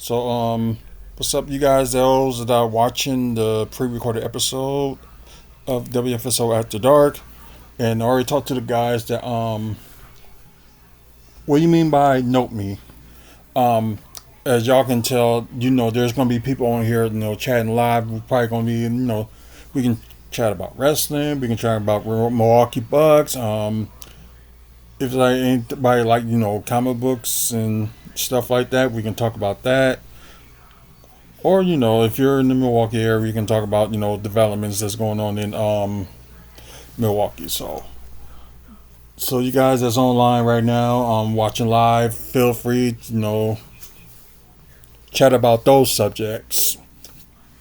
So, what's up, you guys? Those that are watching the pre-recorded episode of WFSO After Dark, and I already talked to the guys that what do you mean by note me? Um, as y'all can tell, there's gonna be people on here, chatting live. We're probably gonna be, we can chat about wrestling. We can chat about Milwaukee Bucks. If like anybody like comic books and stuff like that, we can talk about that. Or if you're in the Milwaukee area, you can talk about developments that's going on in Milwaukee. So you guys that's online right now, watching live, feel free to chat about those subjects.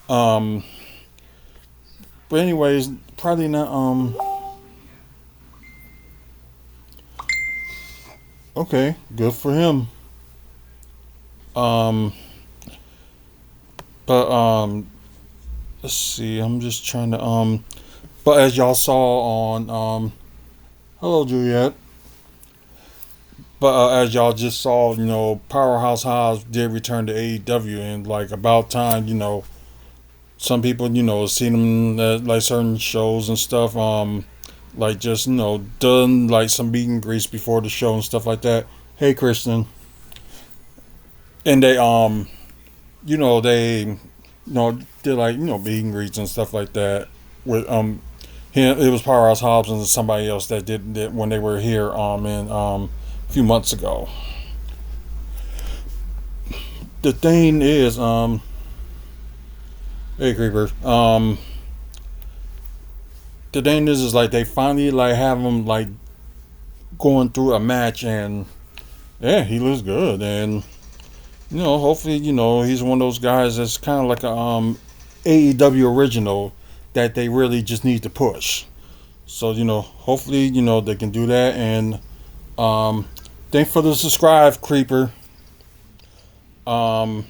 Um, but anyways, probably not. Okay, good for him. Um, but let's see. I'm just trying to But as y'all saw on hello Juliet. But as y'all just saw, Powerhouse Hobbs did return to AEW, and like about time, some people, see them at like certain shows and stuff, like just done like some meet and greets before the show and stuff like that. Hey, Kristen, and they did like meet and greets and stuff like that with him. It was Powerhouse Hobbs and somebody else that did that when they were here in a few months ago. The thing is, hey Creeper, the thing is like they finally like have him like going through a match, and yeah, he looks good, and hopefully he's one of those guys that's kind of like a AEW original that they really just need to push. So hopefully they can do that, and thanks for the subscribe, Creeper. Um,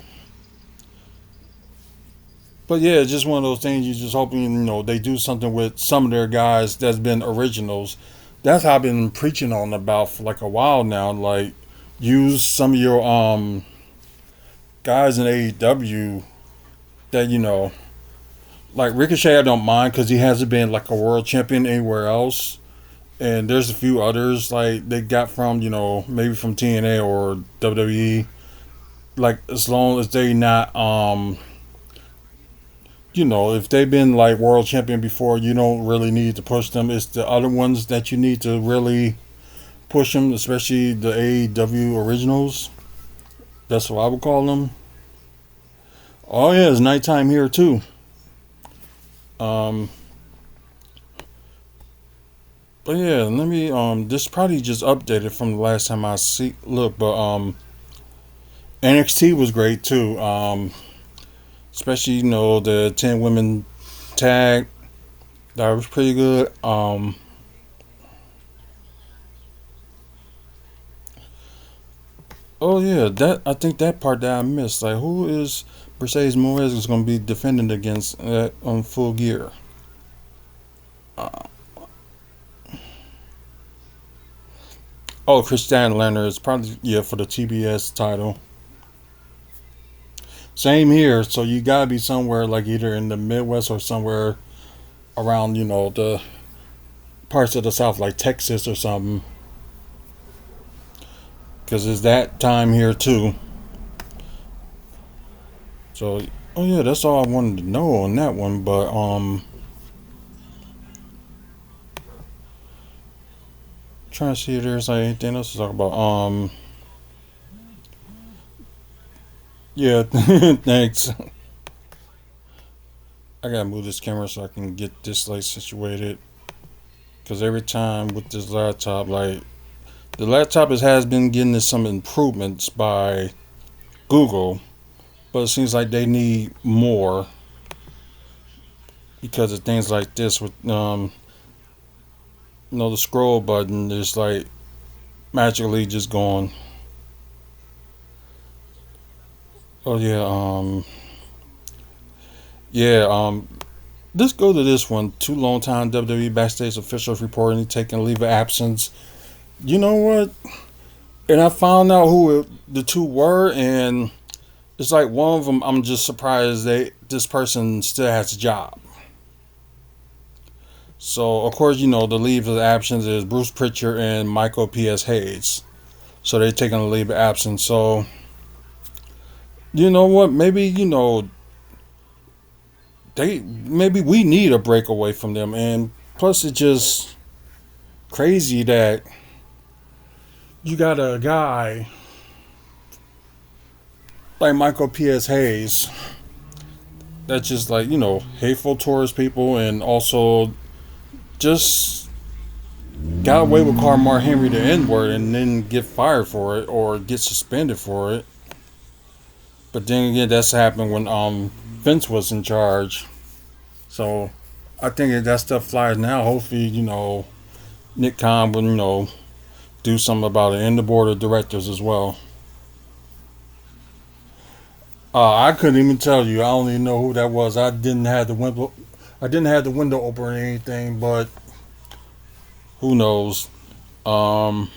but yeah, it's just one of those things. You're just hoping they do something with some of their guys that's been originals. That's how I've been preaching on about for like a while now. Like use some of your guys in AEW that like Ricochet. I don't mind because he hasn't been like a world champion anywhere else. And there's a few others like they got from maybe from TNA or WWE. Like as long as they not if they've been like world champion before, you don't really need to push them. It's the other ones that you need to really push them, especially the AEW originals. That's what I would call them. Oh yeah, it's nighttime here too. Um, but yeah, let me this probably just updated from the last time I see look, but NXT was great too. Especially the 10 women tag, that was pretty good. Oh yeah, that I think that part that I missed. Like, who is Mercedes Moraes is going to be defending against on Full Gear? Uh, oh, Christian Leonard is probably for the TBS title. Same here. So you gotta be somewhere like either in the Midwest or somewhere around the parts of the South like Texas or something, because it's that time here too. So oh yeah, that's all I wanted to know on that one. But trying to see if there's like anything else to talk about. Yeah, thanks. I gotta move this camera so I can get this like situated. Cause every time with this laptop, like the laptop has been getting some improvements by Google, but it seems like they need more because of things like this with the scroll button is like magically just going. Oh yeah, yeah, let's go to this one. Two long-time WWE backstage officials reportedly taking a leave of absence. You know what? And I found out who the two were, and It's like one of them. I'm just surprised that this person still has a job. So of course, the leave of absence is Bruce Pritchard and Michael P.S. Hayes. So they're taking a leave of absence. So you know what? Maybe maybe we need a break away from them. And plus, it's just crazy that you got a guy like Michael P.S. Hayes that's just like hateful towards people, and also just got away with calling Mark Henry the N word and then get fired for it or get suspended for it. But then again, that's happened when Vince was in charge. So I think if that stuff flies now, hopefully Nick Khan will do something about it, and the board of directors as well. I couldn't even tell you. I don't even know who that was. I didn't have the window. I didn't have the window open or anything, but who knows? Um,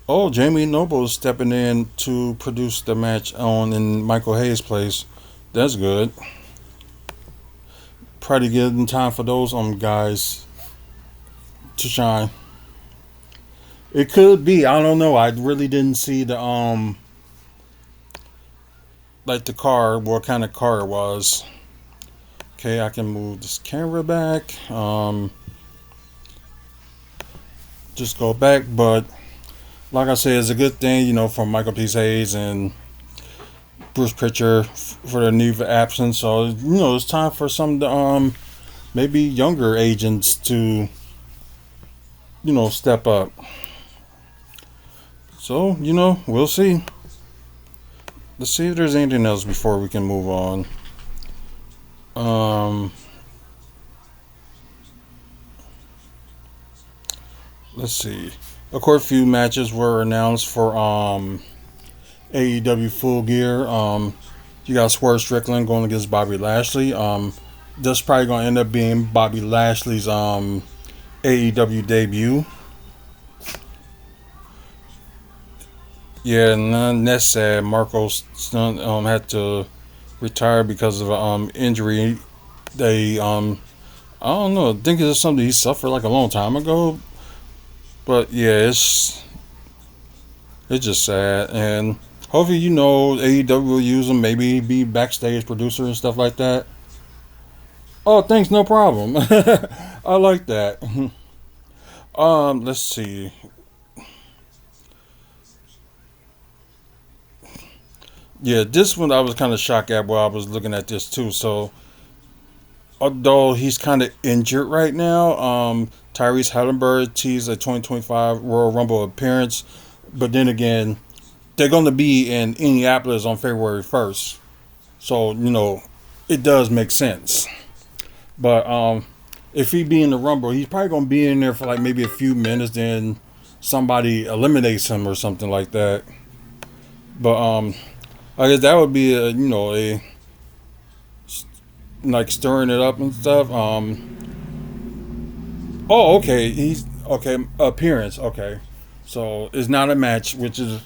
oh, Jamie Noble is stepping in to produce the match on in Michael Hayes' place. That's good. Probably getting time for those guys to shine. It could be. I don't know. I really didn't see the like the car, what kind of car it was. Okay, I can move this camera back. Just go back, but like I said, it's a good thing, for Michael P. Hayes and Bruce Pritchard for their leave of absence. So it's time for some of the maybe younger agents to step up. So we'll see. Let's see if there's anything else before we can move on. Let's see. Of course, a few matches were announced for AEW Full Gear. You got Swerve Strickland going against Bobby Lashley. That's probably going to end up being Bobby Lashley's AEW debut. Yeah, and that's sad. Marco's son had to retire because of injury. They I don't know. I think it's something he suffered like a long time ago. But yeah, it's just sad, and hopefully AEW will use him. Maybe be backstage producer and stuff like that. Oh, thanks, no problem. I like that. Let's see. Yeah, this one I was kind of shocked at while I was looking at this too. So, although he's kind of injured right now, Tyrese Halliburton teased a 2025 Royal Rumble appearance, but then again, they're going to be in Indianapolis on February 1st, so it does make sense. But if he be in the Rumble, he's probably going to be in there for like maybe a few minutes, then somebody eliminates him or something like that. But I guess that would be a like stirring it up and stuff. Oh, okay. He's okay. Appearance. Okay. So it's not a match, which is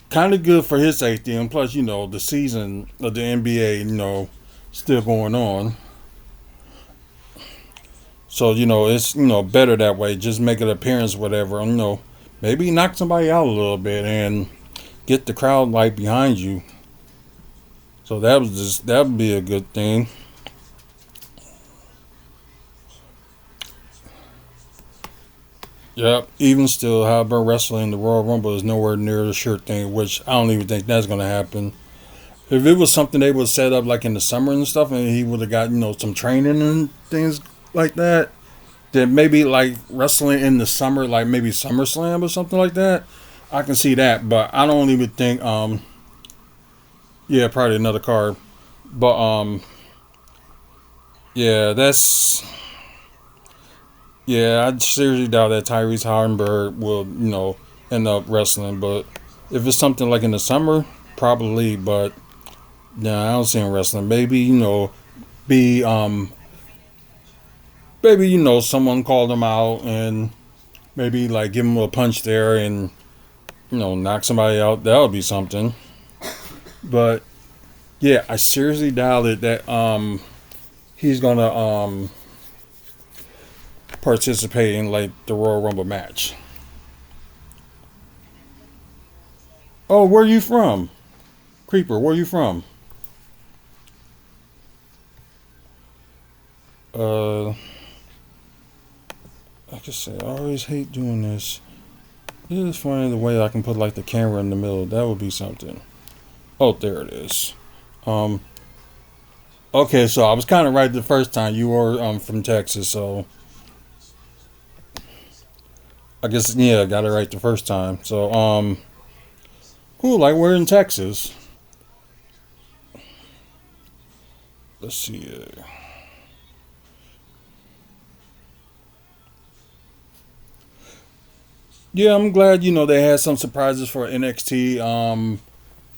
kind of good for his safety, and plus, the season of the NBA, still going on. So it's better that way. Just make an appearance, whatever. Maybe knock somebody out a little bit and get the crowd like behind you. So that would be a good thing. Yep. Even still, however, wrestling the Royal Rumble is nowhere near the sure thing, which I don't even think that's going to happen. If it was something they would set up like in the summer and stuff, and he would have got some training and things like that, then maybe like wrestling in the summer, like maybe SummerSlam or something like that, I can see that. But I don't even think yeah, probably another card. But yeah, I seriously doubt that Tyrese Hardenberg will, end up wrestling. But if it's something like in the summer, probably. But no, I don't see him wrestling. Maybe be maybe someone called him out and maybe like give him a punch there and knock somebody out. That would be something. But yeah, I seriously doubt it that he's gonna participate in like the Royal Rumble match. Oh, where are you from? Creeper, where are you from? Like I said, I always hate doing this. It is funny the way I can put like the camera in the middle. That would be something. Oh, there it is. Um, okay, so I was kind of right the first time. You were from Texas, so I guess yeah, I got it right the first time. So cool. Like we're in Texas. Let's see. Yeah, I'm glad they had some surprises for NXT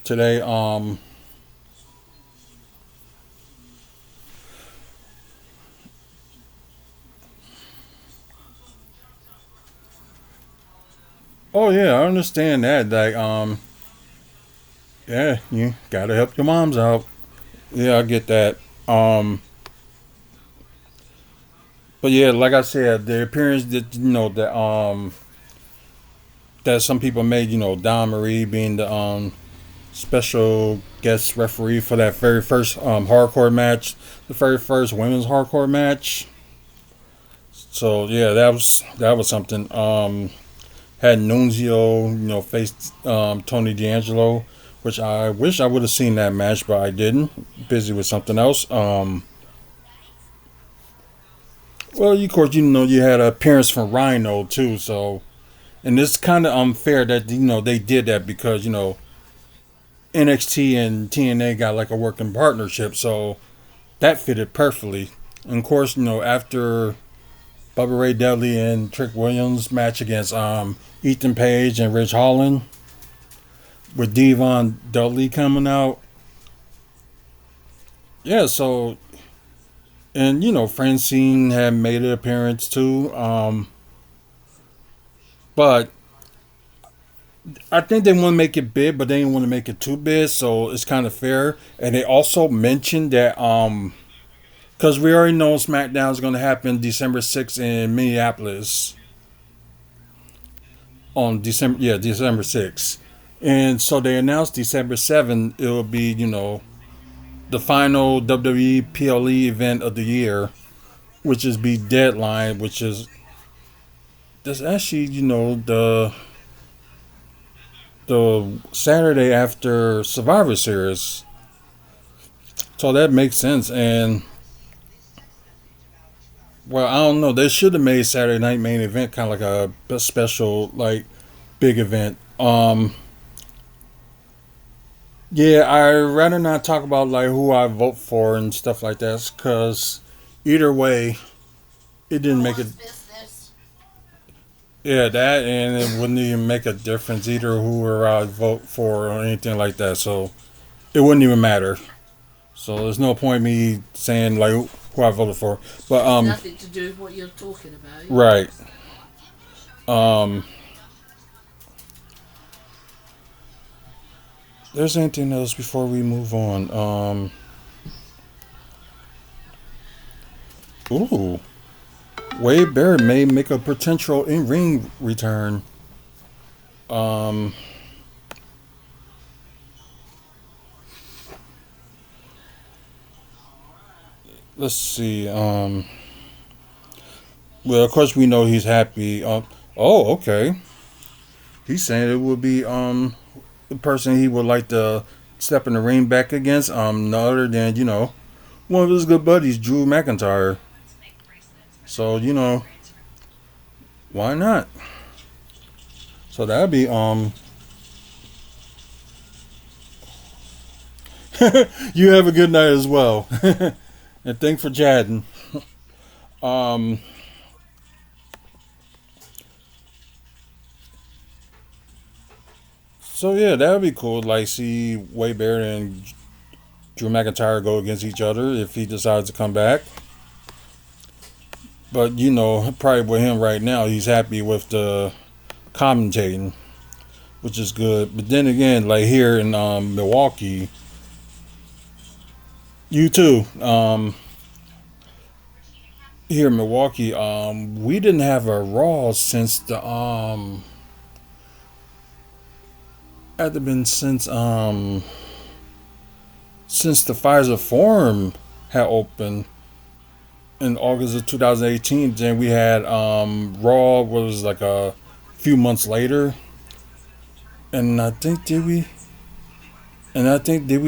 today. Oh yeah, I understand that. Like yeah, you gotta help your moms out. Yeah, I get that. Um, but yeah, like I said, the appearance that that some people made, Don Marie being the special guest referee for that very first hardcore match, the very first women's hardcore match. So yeah, that was something. Had Nunzio, faced Tony D'Angelo, which I wish I would have seen that match, but I didn't. Busy with something else. Well, of course, you had an appearance from Rhino too, so and it's kind of unfair that they did that because NXT and TNA got like a working partnership, so that fitted perfectly. And of course, after Bubba Ray Dudley and Trick Williams match against Ethan Page and Rich Holland with Devon Dudley coming out, yeah. So and Francine had made an appearance too, but I think they want to make it big, but they didn't want to make it too big, so it's kind of fair. And they also mentioned that because we already know SmackDown is going to happen December 6th in Minneapolis on December 6th, and so they announced December 7th it will be the final WWE PLE event of the year, which is be Deadline, which is that's actually the Saturday after Survivor Series. So that makes sense. And well, I don't know. They should have made Saturday Night Main Event kind of like a special, like big event. Yeah, I rather not talk about like who I vote for and stuff like that, because either way, it didn't make it. Yeah, that and it wouldn't even make a difference either who I vote for or anything like that. So it wouldn't even matter. So there's no point me saying like who I voted for. But nothing to do with what you're talking about. Right. Um there's anything else before we move on? Ooh. Wade Barrett may make a potential in ring return. Um let's see. Well, of course we know he's happy. Oh, okay. He's saying it would be the person he would like to step in the ring back against no other than one of his good buddies, Drew McIntyre. So why not? So that'd be you have a good night as well. And thanks for chatting. Um so yeah, that would be cool. Like see Wade Barrett and Drew McIntyre go against each other if he decides to come back. But probably with him right now, he's happy with the commentating. which is good. But then again, like here in Milwaukee, you too. Here in Milwaukee, we didn't have a Raw since the had to been since the Pfizer Forum had opened in August of 2018. Then we had Raw was like a few months later, and I think did we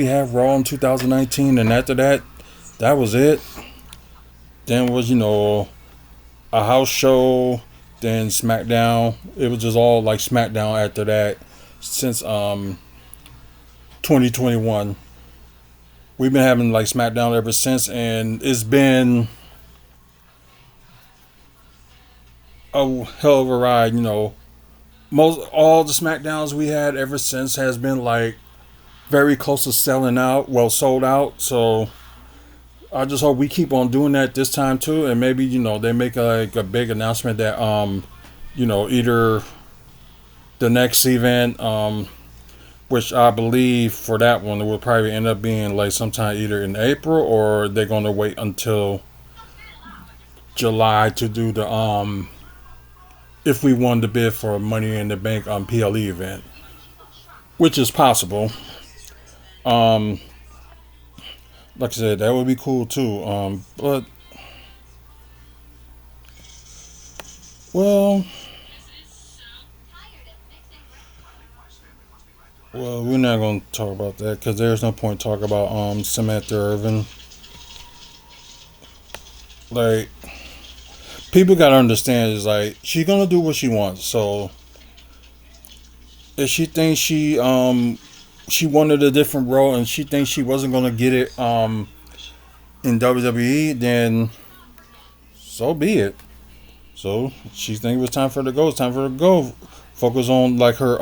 have Raw in 2019, and after that, that was it. Then was a house show, then SmackDown. It was just all like SmackDown after that since 2021. We've been having like SmackDown ever since, and it's been a hell of a ride. Most all the SmackDowns we had ever since has been like very close to selling out, well sold out. So I just hope we keep on doing that this time too, and maybe they make like a big announcement that either the next event, which I believe for that one it will probably end up being like sometime either in April, or they're gonna wait until July to do the if we won the bid for Money in the Bank PLE event, which is possible. Um, like I said, that would be cool too. But well, we're not gonna talk about that because there's no point talking about Samantha Irvin. Like, people gotta understand is like she's gonna do what she wants. So if she thinks she wanted a different role and she thinks she wasn't gonna get it in WWE, then so be it. So she think it was time for her to go. It's time for her to go. Focus on like her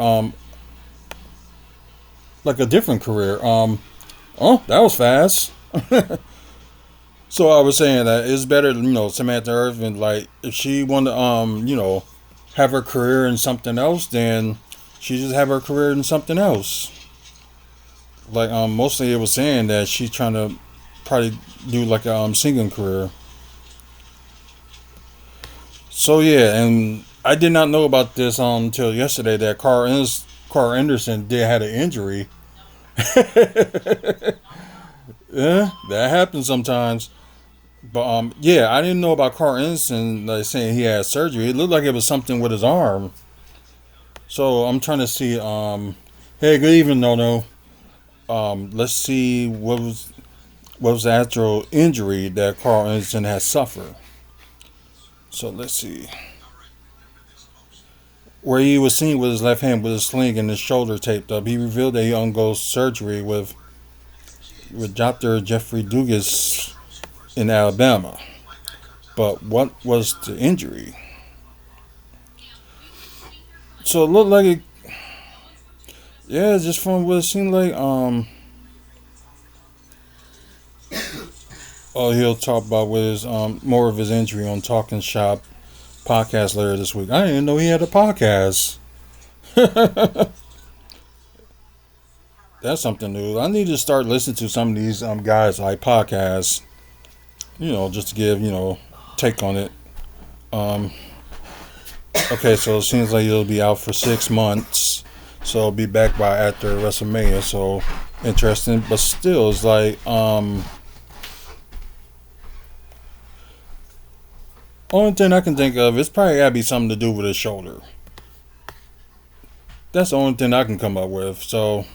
like a different career. Oh, that was fast. So I was saying that it's better, Samantha Irvin, like if she want to have her career in something else, then she just have her career in something else. Like mostly it was saying that she's trying to probably do like a singing career. So yeah, and I did not know about this until yesterday that Carl Anderson did had an injury. Yeah, that happens sometimes. But yeah, I didn't know about Carl Anderson like saying he had surgery. It looked like it was something with his arm. So I'm trying to see. Hey, good evening, Nono. Let's see what was the actual injury that Carl Anderson has suffered. So let's see. Where he was seen with his left hand with a sling and his shoulder taped up, he revealed that he undergoes surgery with Dr. Jeffrey Dugas in Alabama. But what was the injury? So it looked like it. Yeah, just from what it seemed like. Oh, he'll talk about with his more of his injury on Talking Shop podcast later this week. I didn't even know he had a podcast. That's something new. I need to start listening to some of these guys like podcasts. Just to give take on it. Um, okay, so it seems like he'll be out for 6 months. So he'll be back by after WrestleMania. So interesting, but still, it's like only thing I can think of is probably gotta be something to do with his shoulder. That's the only thing I can come up with. So,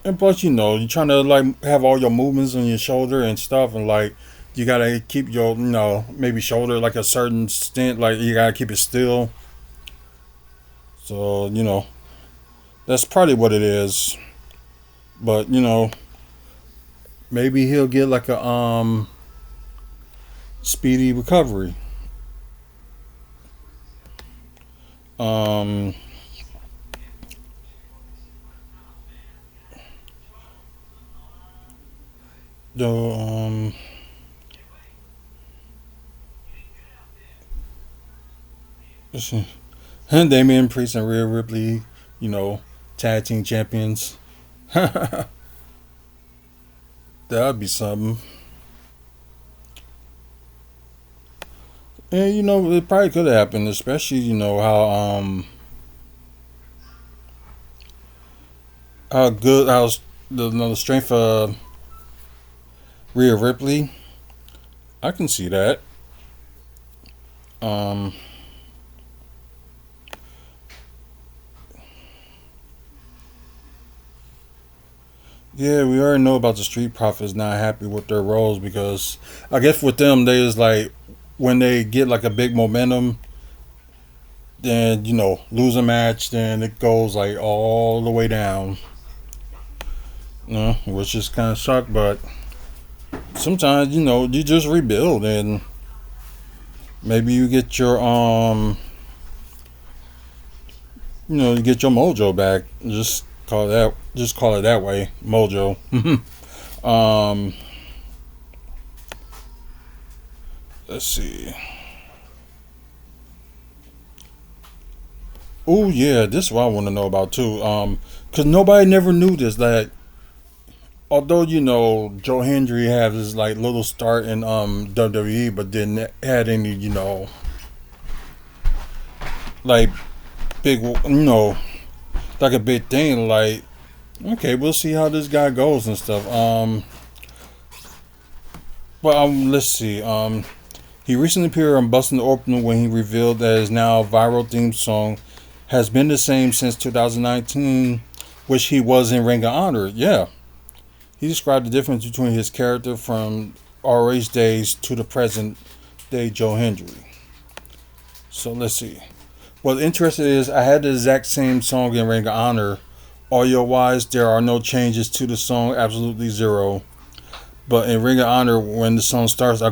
and plus, you're trying to like have all your movements on your shoulder and stuff, and like you gotta keep your, maybe shoulder like a certain stint, like you gotta keep it still. So, that's probably what it is. But, maybe he'll get like a speedy recovery. Um, the let's see. And Damian Priest and Rhea Ripley you know, tag team champions. That'd be something. And it probably could happen, especially how good how's the strength of Rhea Ripley. I can see that. Um, yeah, we already know about the Street Profits not happy with their roles because I guess with them they is like when they get like a big momentum, then lose a match, then it goes like all the way down. Which is kind of suck, but sometimes you just rebuild and maybe you get your you get your mojo back. Just call it that way, mojo. um, let's see. Oh yeah, this is what I want to know about too. Cause nobody never knew this. That although Joe Hendry had his like little start in WWE, but didn't had any like big like a big thing. Like okay, we'll see how this guy goes and stuff. But let's see. He recently appeared on Bustin' Open when he revealed that his now viral theme song has been the same since 2019, which he was in Ring of Honor. Yeah, he described the difference between his character from RH days to the present day Joe Hendry. So let's see. What's interesting is I had the exact same song in Ring of Honor. Audio wise, there are no changes to the song, absolutely zero. But in Ring of Honor, when the song starts, I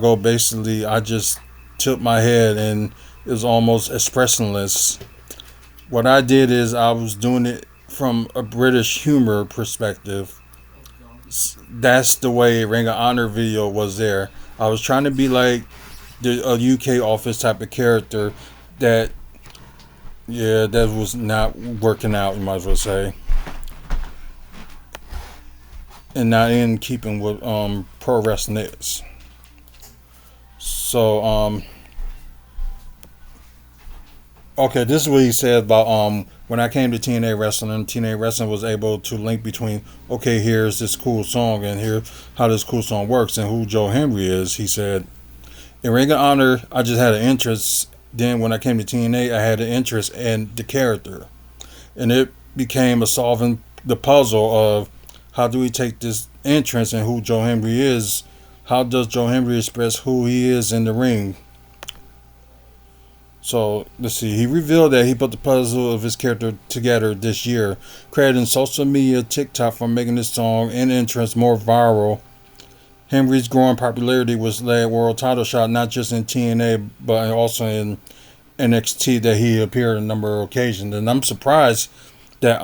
just tilt my head and it was almost expressionless. What I did is I was doing it from a British humor perspective. That's the way Ring of Honor video was there. I was trying to be like a UK office type of character that, yeah, that was not working out, you might as well say. And not in keeping with pro wrestling is. So okay, this is what he said about when I came to TNA Wrestling. TNA Wrestling was able to link between okay, here's this cool song and here how this cool song works and who Joe Henry is. He said in Ring of Honor, I just had an interest. Then when I came to TNA, I had an interest in the character, and it became a solving the puzzle of how do we take this entrance and who Joe Henry is. How does Joe Henry express who he is in the ring? So let's see. He revealed that he put the puzzle of his character together this year, crediting social media TikTok for making this song and entrance more viral. Henry's growing popularity was led world title shot not just in TNA but also in NXT that he appeared on a number of occasions. And I'm surprised that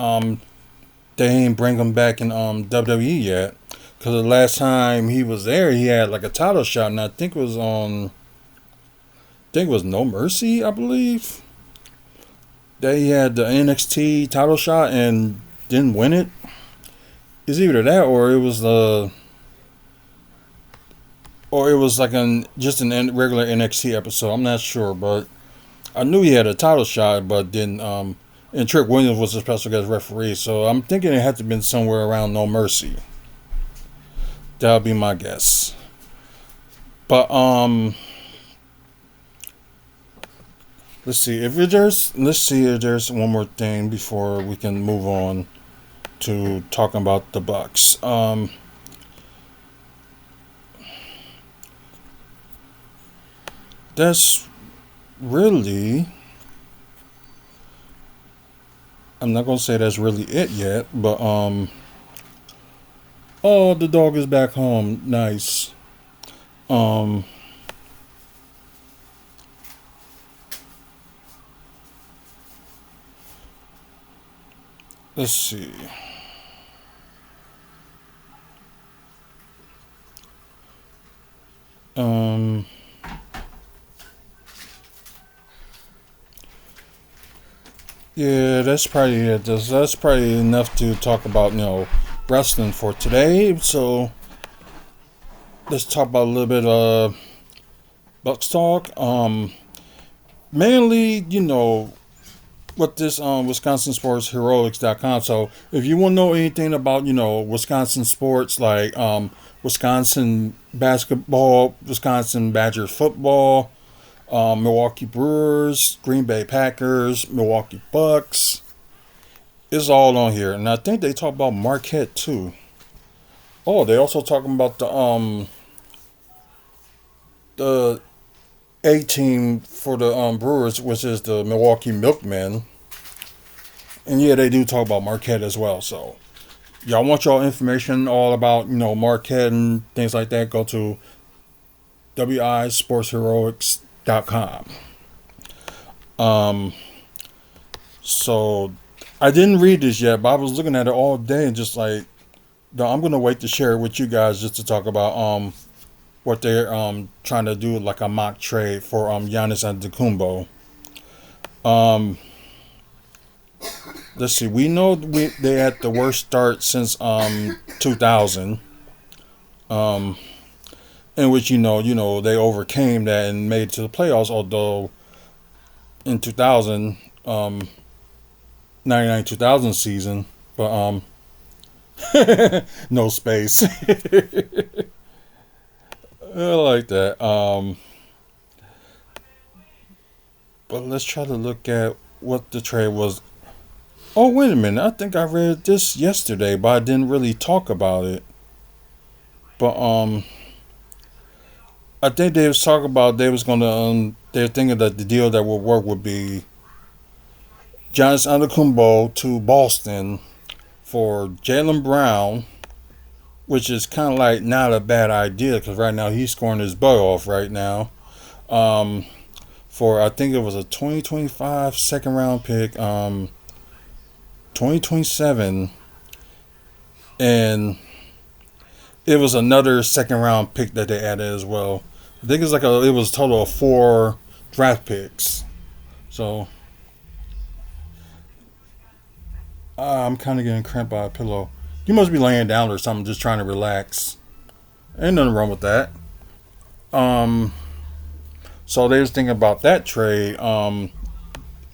they ain't bring him back in WWE yet. Because the last time he was there, he had like a title shot, and I think it was on. I think it was No Mercy, I believe. That he had the NXT title shot and didn't win it. It's either that or it was like just an regular NXT episode. I'm not sure, but I knew he had a title shot, but didn't. And Trick Williams was a special guest referee, so I'm thinking it had to have been somewhere around No Mercy. That would be my guess. But let's see if there's one more thing before we can move on to talking about the Bucks. That's really. I'm not gonna say that's really it yet, but oh, the dog is back home. Nice. Um. Let's see. Um. Yeah, that's probably it. That's probably enough to talk about, wrestling for today. So let's talk about a little bit of Bucks talk. Mainly, with this Wisconsin Sports Heroics.com. So if you want to know anything about, Wisconsin sports like Wisconsin basketball, Wisconsin Badgers football, Milwaukee Brewers, Green Bay Packers, Milwaukee Bucks, it's all on here. And I think they talk about Marquette too. Oh, they also talking about the A team for the Brewers, which is the Milwaukee Milkmen. And yeah, they do talk about Marquette as well. So y'all want y'all information all about Marquette and things like that, go to wisportsheroics.com. Um, so I didn't read this yet, but I was looking at it all day and just like, no, I'm gonna wait to share it with you guys just to talk about what they're trying to do, like a mock trade for Giannis Antetokounmpo. Um, let's see. We know they had the worst start since 2000. Um, in which they overcame that and made it to the playoffs. Although in 2000, 99 2000 season, but no space. I like that. But let's try to look at what the trade was. Oh, wait a minute. I think I read this yesterday, but I didn't really talk about it. But I think they was talking about they was gonna they're thinking that the deal that would work would be Giannis Antetokounmpo to Boston for Jaylen Brown, which is kind of like not a bad idea because right now he's scoring his butt off right now. Um, for I think it was a 2025 second round pick, 2027, and it was another second round pick that they added as well. I think it's it was a total of 4 draft picks. So I'm kind of getting cramped by a pillow. You must be laying down or something, just trying to relax. Ain't nothing wrong with that. Um, so they was thinking about that trade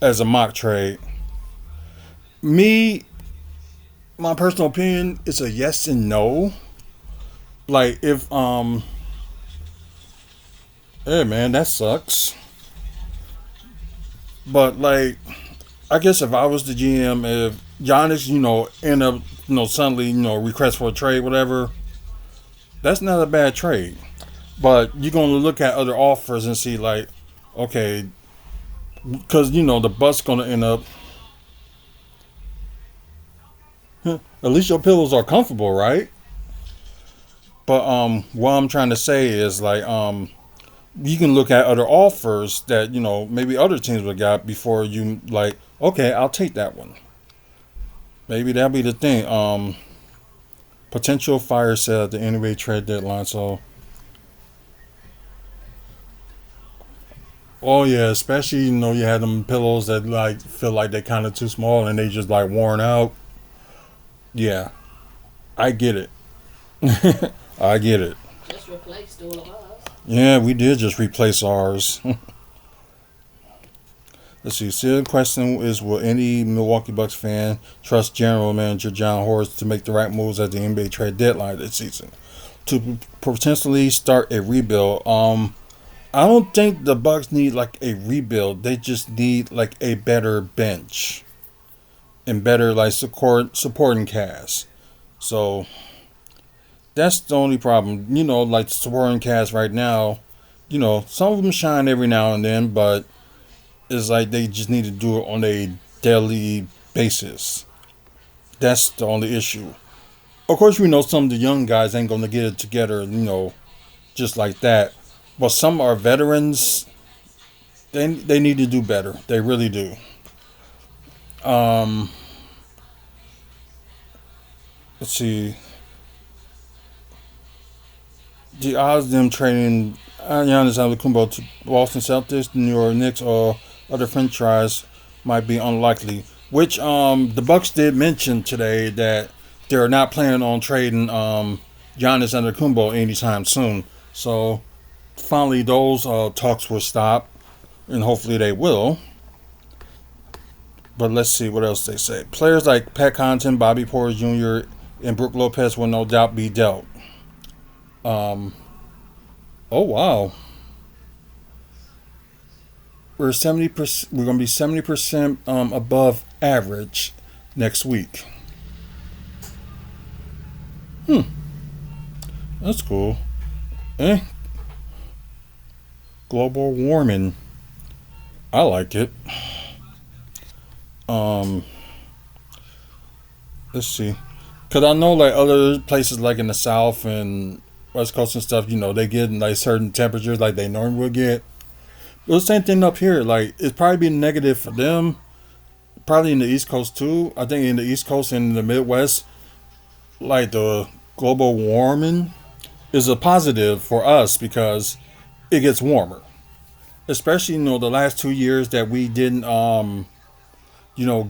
as a mock trade. Me, my personal opinion, is a yes and no. Like if hey man, that sucks. But like, I guess if I was the GM, if Giannis, end up, suddenly, request for a trade, whatever, that's not a bad trade. But you're going to look at other offers and see, like, okay, because, the Bucks going to end up, at least your pillows are comfortable, right? But what I'm trying to say is, like, you can look at other offers that, maybe other teams would got before you, like, okay, I'll take that one. Maybe that'll be the thing. Potential fire sale at the NBA trade deadline. So, oh yeah, especially you had them pillows that like feel like they're kind of too small and they just like worn out. Yeah, I get it. I get it. Just replaced all of ours. Yeah, we did just replace ours. Let's see. So the question is: will any Milwaukee Bucks fan trust General Manager John Horst to make the right moves at the NBA trade deadline this season to potentially start a rebuild? I don't think the Bucks need like a rebuild. They just need like a better bench and better like supporting cast. So that's the only problem. Like supporting cast right now. Some of them shine every now and then, but it's like they just need to do it on a daily basis. That's the only issue. Of course, we know some of the young guys ain't gonna get it together. Just like that. But some are veterans. They need to do better. They really do. Um, let's see. The odds of them trading Giannis Antetokounmpo to Boston Celtics, the New York Knicks, or other franchise might be unlikely. Which the Bucks did mention today that they're not planning on trading Giannis Antetokounmpo anytime soon. So finally, those talks will stop, and hopefully they will. But let's see what else they say. Players like Pat Connaughton, Bobby Portis Jr., and Brook Lopez will no doubt be dealt. Um, oh wow, we're 70%. We're gonna be 70% above average next week. Hmm, that's cool. Eh, global warming. I like it. Um, let's see. Cause I know like other places like in the South and West Coast and stuff, they get like certain temperatures like they normally would get. But the same thing up here. Like it's probably be negative for them. Probably in the East Coast too. I think in the East Coast and in the Midwest, like the global warming is a positive for us because it gets warmer. Especially the last 2 years that we didn't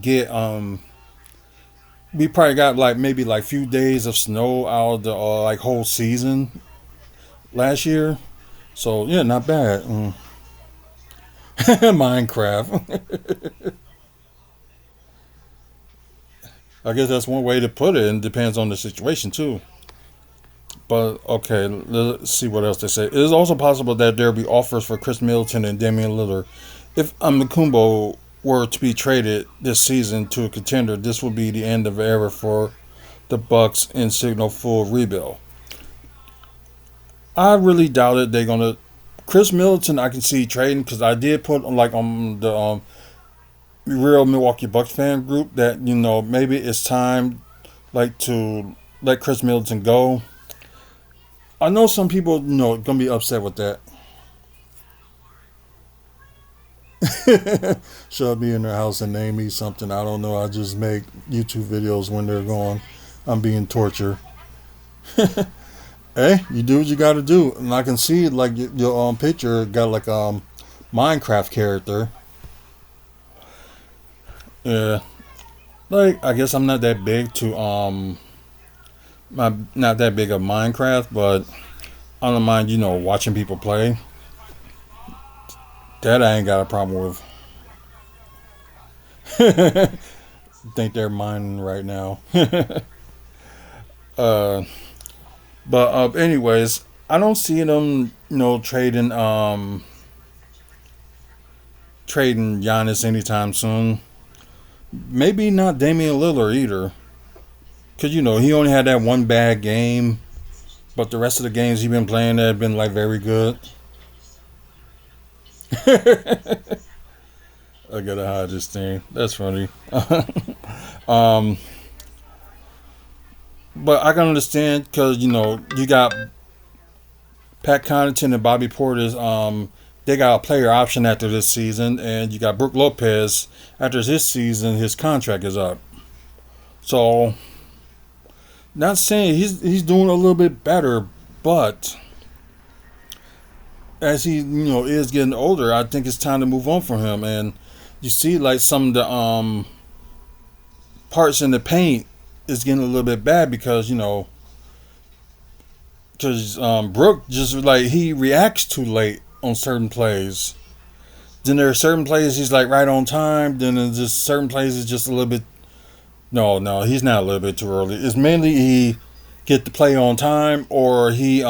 get we probably got like maybe like few days of snow out of the like whole season last year. So yeah, not bad. Minecraft. I guess that's one way to put it, and depends on the situation too. But okay, let's see what else they say. It is also possible that there will be offers for Chris Middleton and Damian Lillard. If Kumbo were to be traded this season to a contender, this would be the end of the era for the Bucks and signal full rebuild. I really doubt it. They're gonna Chris Middleton. I can see trading because I did put like on the real Milwaukee Bucks fan group that maybe it's time like to let Chris Middleton go. I know some people gonna be upset with that. Should be in their house and name me something. I don't know. I just make YouTube videos when they're gone. I'm being tortured. Hey, you do what you got to do, and I can see like your picture got like Minecraft character. Yeah, like I guess I'm not that big to not that big of Minecraft, but I don't mind watching people play. That I ain't got a problem with. Think they're mining right now. uh, but anyways, I don't see them trading Giannis anytime soon. Maybe not Damian Lillard either, cause he only had that one bad game, but the rest of the games he's been playing have been like very good. I gotta hide this thing. That's funny. um, but I can understand because you got Pat Connaughton and Bobby Portis. They got a player option after this season, and you got Brook Lopez after this season. His contract is up. So, not saying he's doing a little bit better, but as he is getting older, I think it's time to move on from him. And you see like some of the parts in the paint is getting a little bit bad because Brook just like he reacts too late on certain plays. Then there are certain plays he's like right on time. Then there's just certain plays is just a little bit. No, he's not a little bit too early. It's mainly he get the play on time or he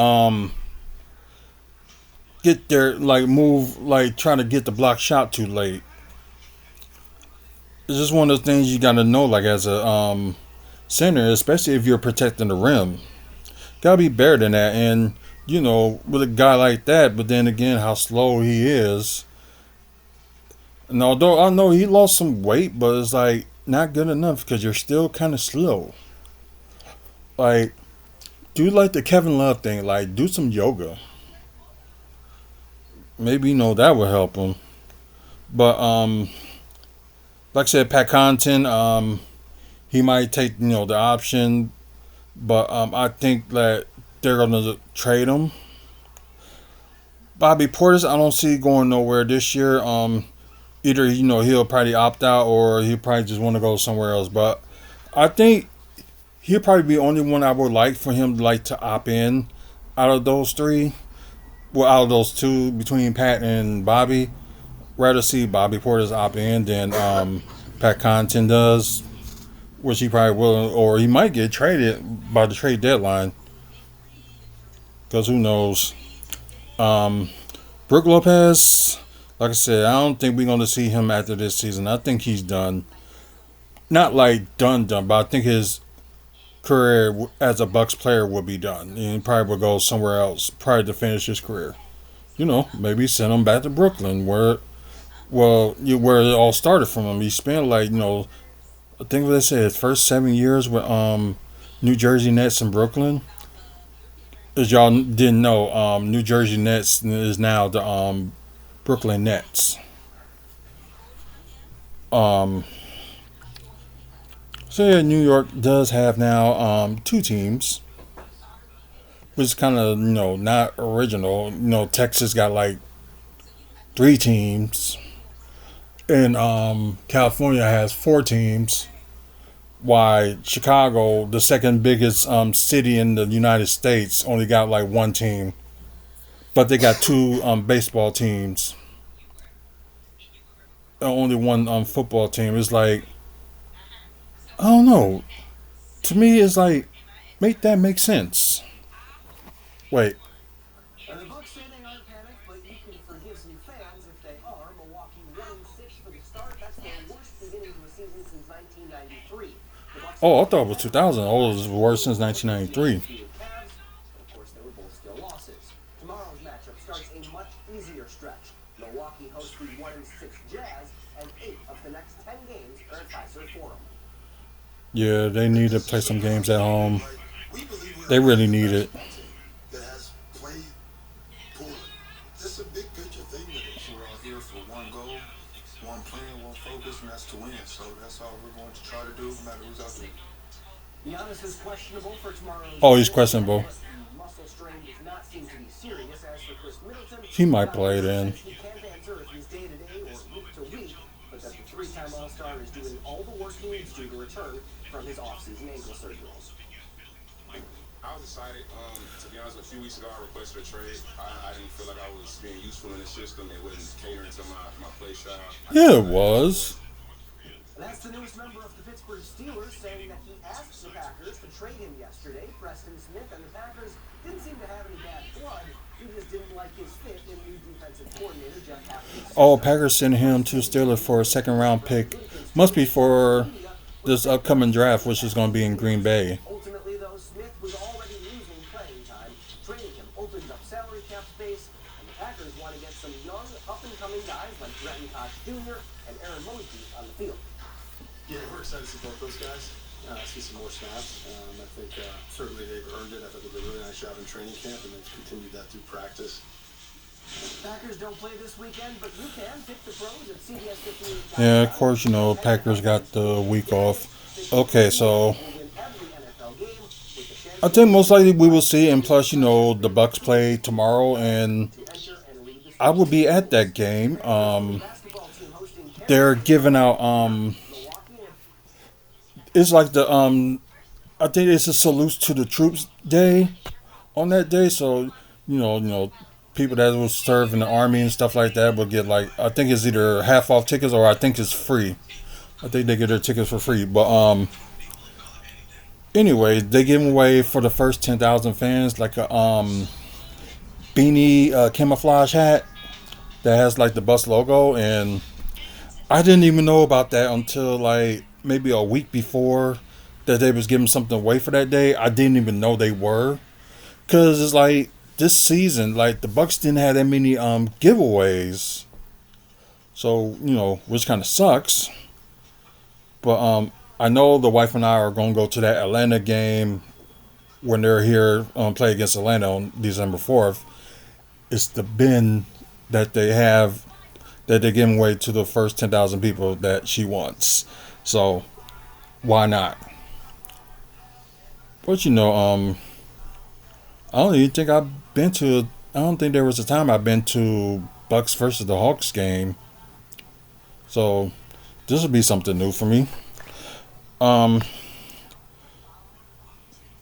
get there like move like trying to get the block shot too late. It's just one of those things you gotta know like as a center, especially if you're protecting the rim. Gotta be better than that, and with a guy like that. But then again, how slow he is. And although I know he lost some weight, but it's like not good enough because you're still kind of slow. Like, do like the Kevin Love thing. Like, do some yoga. Maybe that would help him. But like I said, Pat Connaughton, he might take the option, but I think that they're gonna trade him. Bobby Portis, I don't see going nowhere this year. either he'll probably opt out or he'll probably just want to go somewhere else. But I think he'll probably be the only one I would like for him like to opt in out of those three. Well, out of those two between Pat and Bobby, rather see Bobby Porter's opt in than Pat Connaughton does, which he probably will, or he might get traded by the trade deadline. Because who knows? Um, Brook Lopez, like I said, I don't think we're going to see him after this season. I think he's done. Not like done, but I think his career as a Bucks player will be done. And he probably will go somewhere else, probably to finish his career. Maybe send him back to Brooklyn, where it all started from him. He spent I think what they said, his first 7 years with New Jersey Nets in Brooklyn. As y'all didn't know, New Jersey Nets is now the Brooklyn Nets. Um, so yeah, New York does have now two teams, which is kind of not original. Texas got like three teams, and California has four teams. Why Chicago, the second biggest city in the United States, only got like one team, but they got two baseball teams, only one football team. It's like I don't know. To me, it's like make that make sense. Wait, And the Bucks say they aren't panicked, but you can forgive some fans if they are. Milwaukee 1-6 for the start. That's the worst beginning of the season since 1993. The Bucks oh, I thought it was 2000. Oh, it was worse since 1993. defeated Cavs, and of course they were both still losses. Tomorrow's matchup starts a much easier stretch. Milwaukee hosts the 1-6 Jazz, and 8 of the next 10 games are at Fiserv Forum. Yeah, they need to play some games at home. They really need it. That has played poorly. That's a big picture thing with it. We're all here for one goal, one plan, one focus, and that's to win. So that's all we're going to try to do, no matter who's out there. Giannis is questionable for tomorrow's. Oh, he's questionable. Muscle strain does not seem to be serious. As for Chris Middleton, He might play then. he can't answer if he's day to day or week to week, but that the three-time All-Star is doing all the work he needs to return from his off-season ankle surgery. I was excited. To be honest, a few weeks ago I requested a trade. I didn't feel like I was being useful in the system. It wasn't catering to my play style. Yeah, it was. And that's the newest member of the Pittsburgh Steelers saying that he asked the Packers to trade him yesterday. Preston Smith and the Packers didn't seem to have any bad blood. He just didn't like his fit in new defensive coordinator Jeff Hafley's. Oh, Packers sent him to Steelers for a second round pick. Must be for this upcoming draft, which is going to be in Green Bay. Ultimately, though, Smith was already losing playing time. Trading him opens up salary cap space, and the Packers want to get some young, up-and-coming guys like Bretton Koch Jr. and Aaron Mosby on the field. Yeah, we're excited to see both those guys. See some more snaps. I think certainly they've earned it. I thought they did a really nice job in training camp, and they've continued that through practice. Packers don't play this weekend, but you can pick the pros at CBS 58. Yeah, of course, Packers got the week off. Okay, so I think most likely we will see, and plus, the Bucks play tomorrow, and I will be at that game. They're giving out, it's like I think it's a salute to the troops day on that day, so, people that will serve in the army and stuff like that will get I think it's either half off tickets or I think it's free. I think they get their tickets for free. But anyway, they give away for the first 10,000 fans like a beanie camouflage hat that has the bus logo, and I didn't even know about that until maybe a week before that they was giving something away for that day. I didn't even know they were, because it's this season, the Bucks didn't have that many giveaways. So, which kind of sucks. But I know the wife and I are going to go to that Atlanta game when they're here play against Atlanta on December 4th. It's the bin that they have that they're giving away to the first 10,000 people that she wants. So, why not? But I don't even think I've been I don't think there was a time I've been to Bucks versus the Hawks game. So this will be something new for me. Um,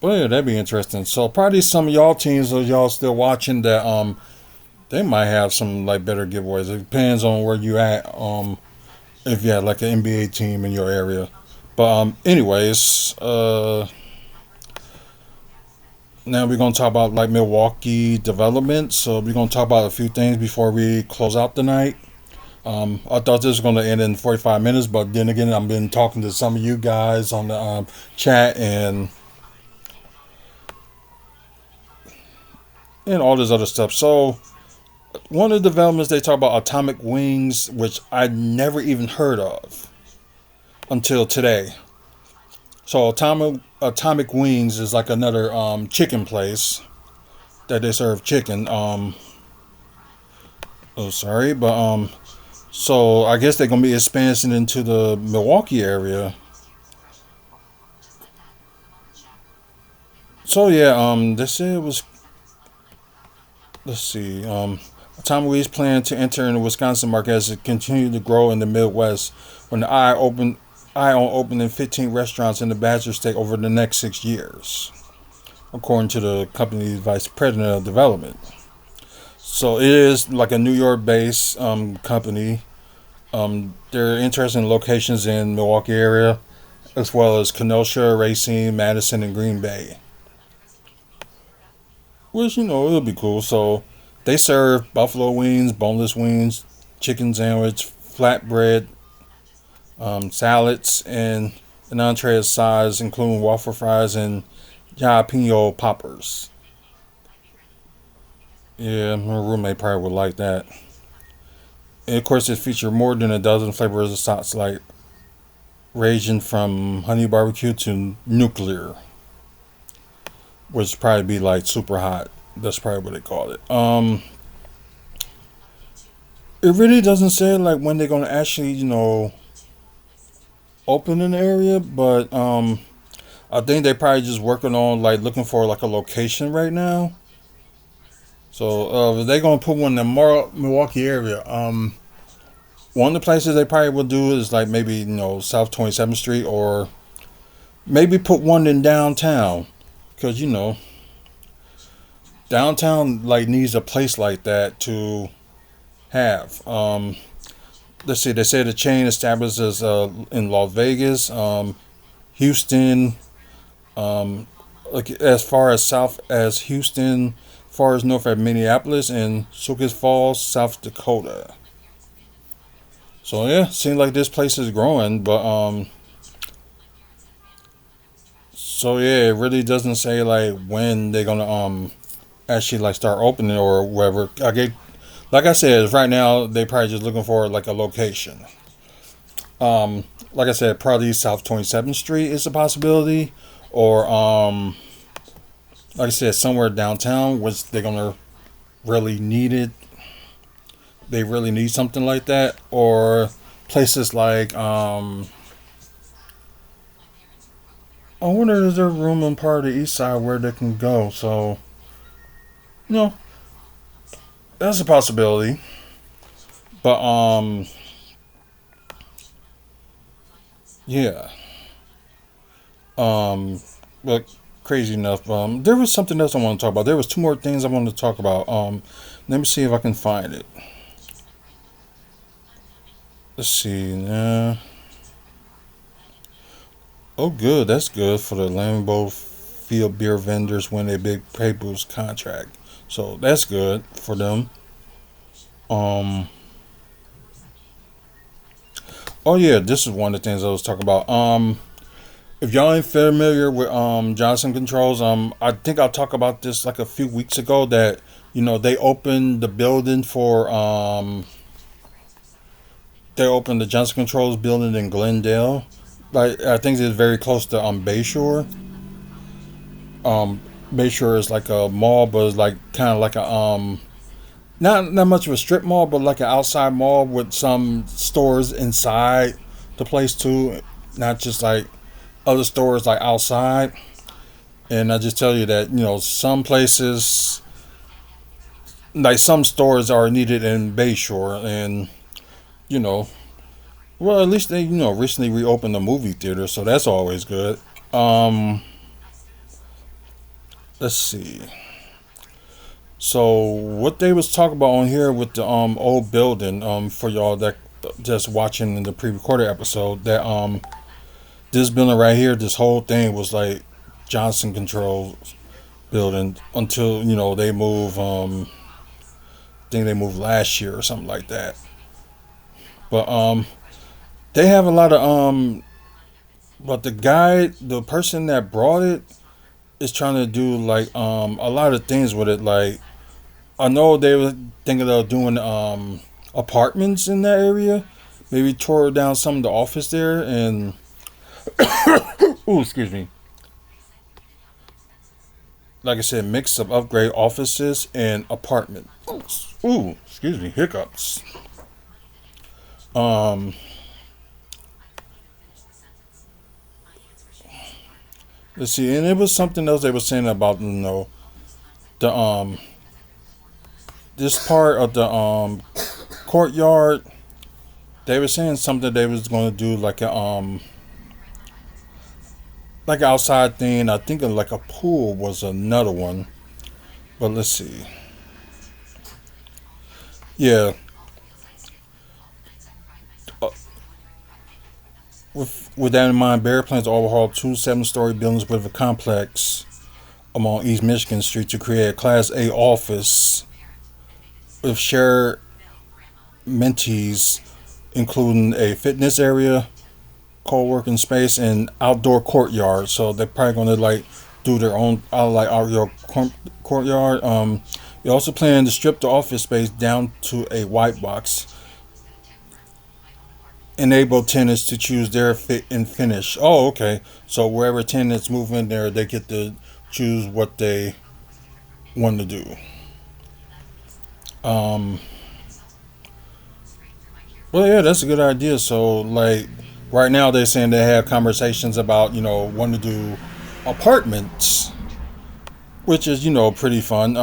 but yeah, that'd be interesting. So probably some of y'all teams, or y'all still watching, that they might have some like better giveaways. It depends on where you at. If you had like an NBA team in your area. But anyways, now we're gonna talk about like Milwaukee Development. So we're gonna talk about a few things before we close out the night. I thought this was gonna end in 45 minutes, but then again, I've been talking to some of you guys on the chat and all this other stuff. So one of the developments, they talk about atomic wings, which I never even heard of until today. So atomic wings is like another chicken place that they serve chicken. Oh sorry, but so I guess they're gonna be expanding into the Milwaukee area. So yeah, they said it was, let's see, atomic wings plan to enter in the Wisconsin market as it continued to grow in the Midwest. When the eye on opening 15 restaurants in the Badger State over the next 6 years, according to the company's vice president of development. So it is like a New York-based company. They're interested in locations in Milwaukee area, as well as Kenosha, Racine, Madison, and Green Bay. Which, it'll be cool. So they serve buffalo wings, boneless wings, chicken sandwich, flatbread, salads, and an entree size, including waffle fries and jalapeno poppers. Yeah, my roommate probably would like that. And of course, it features more than a dozen flavors of sauce, like ranging from honey barbecue to nuclear, which probably be like super hot. That's probably what they call it. It really doesn't say like when they're gonna actually, open in the area, but I think they're probably just working on like looking for like a location right now. So they're gonna put one in the Milwaukee area. One of the places they probably will do is like maybe South 27th Street, or maybe put one in downtown, because downtown like needs a place like that to have. Let's see. They say the chain establishes in Las Vegas, Houston, like as far as south as Houston, far as north at Minneapolis, and Sioux Falls, South Dakota. So yeah, seems like this place is growing, but so yeah, it really doesn't say like when they're gonna actually like start opening or whatever. Like I said, right now they probably just looking for like a location. Like I said, probably South 27th Street is a possibility, or like I said, somewhere downtown, which they're gonna really need it. They really need something like that, or places like I wonder is there room on part of the east side where they can go. So no, that's a possibility. But yeah. But crazy enough. There was something else I want to talk about. There was two more things I wanted to talk about. Let me see if I can find it. Let's see. Oh, good. That's good for the Lambeau Field beer vendors when a big pay boost contract. So that's good for them. Um. Oh yeah, this is one of the things I was talking about. If y'all ain't familiar with Johnson Controls, I think I talked about this like a few weeks ago, that they opened the building for they opened the Johnson Controls building in Glendale. Like I think it's very close to Bayshore. Bayshore is like a mall, but it's like kind of like a not much of a strip mall, but like an outside mall with some stores inside the place too, not just like other stores like outside. And I just tell you that some places, like some stores, are needed in Bayshore, and you know Well, at least they recently reopened the movie theater, so that's always good. Um, let's see. So what they was talking about on here with the old building for y'all that just watching the pre-recorded episode that this building right here, this whole thing was like Johnson Controls building until they move. I think they moved last year or something like that. But they have a lot of but the person that brought it is trying to do like a lot of things with it. Like I know they were thinking of doing apartments in that area. Maybe tore down some of the office there and ooh, excuse me. Like I said, mix of upgrade offices and apartment. Ooh, excuse me, hiccups. Um, let's see, and it was something else they were saying about the this part of the courtyard. They were saying something they was going to do like an outside thing. I think like a pool was another one. But let's see. Yeah. Uh, with that in mind, Barry plans to overhaul two seven-story buildings with a complex along East Michigan Street to create a Class A office with shared amenities, including a fitness area, co-working space, and outdoor courtyard. So they're probably going to like do their own like outdoor courtyard. They also plan to strip the office space down to a white box, enable tenants to choose their fit and finish. Oh, okay. So wherever tenants move in there, they get to choose what they want to do. Um, well, yeah, that's a good idea. So, like, right now they're saying they have conversations about, wanting to do apartments, which is, pretty fun.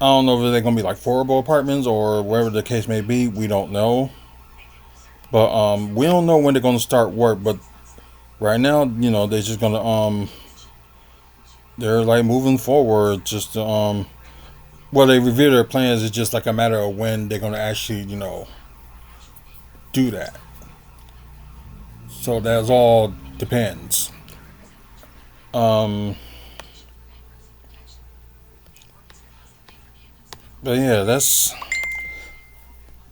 I don't know if they're going to be like affordable apartments or whatever the case may be. We don't know. But we don't know when they're going to start work. But right now, they're just going to they're like moving forward. Just well, they review their plans. It's just like a matter of when they're going to actually, do that. So that's all depends. Um, but yeah, that's.